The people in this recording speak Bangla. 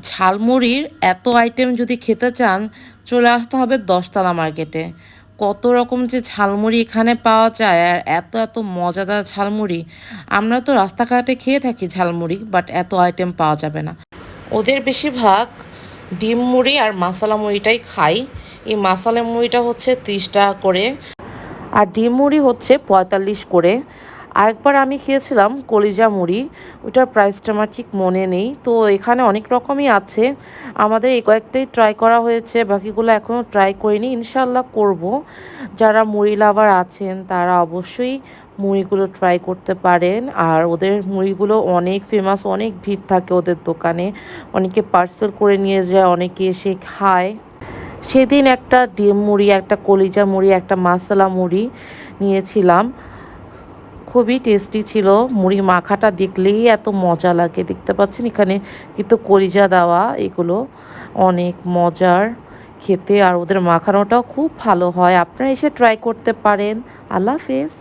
ঝালমুড়ির এত আইটেম যদি খেতে চান চলে আসতে হবে ১০তলা মার্কেটে। কত রকম যে ঝালমুড়ি এখানে পাওয়া যায় আর এত এত মজাদার ঝালমুড়ি। আমরা তো রাস্তাঘাটে খেয়ে থাকি ঝালমুড়ি, বাট এত আইটেম পাওয়া যাবে না। ওদের বেশিরভাগ ডিম মুড়ি আর মাসালা মুড়িটাই খাই। এই মাসালা মুড়িটা হচ্ছে ৩০ টাকা করে আর ডিম মুড়ি হচ্ছে ৪৫ করে। আরেকবার আমি খেয়েছিলাম কলিজা মুড়ি, ওটার প্রাইসটা আমার ঠিক মনে নেই। তো এখানে অনেক রকমই আছে, আমাদের এই কয়েকটাই ট্রাই করা হয়েছে, বাকিগুলো এখনও ট্রাই করিনি, ইনশাল্লাহ করব। যারা মুড়ি লাভার আছেন তারা অবশ্যই মুড়িগুলো ট্রাই করতে পারেন। আর ওদের মুড়িগুলো অনেক ফেমাস, অনেক ভিড় থাকে ওদের দোকানে, অনেকে পার্সেল করে নিয়ে যায়, অনেকে এসে খায়। সেদিন একটা ডিম মুড়ি, একটা কলিজা মুড়ি, একটা মাসালা মুড়ি নিয়েছিলাম, খুবই টেস্টি ছিল। মুড়ি মাখাটা দেখলেই এত মজা লাগে, দেখতে পাচ্ছেন এখানে কিন্তু কলিজা দেওয়া, এগুলো অনেক মজার খেতে আর ওদের মাখানোটাও খুব ভালো হয়। আপনারা এসে ট্রাই করতে পারেন। আল্লাহ হাফেজ।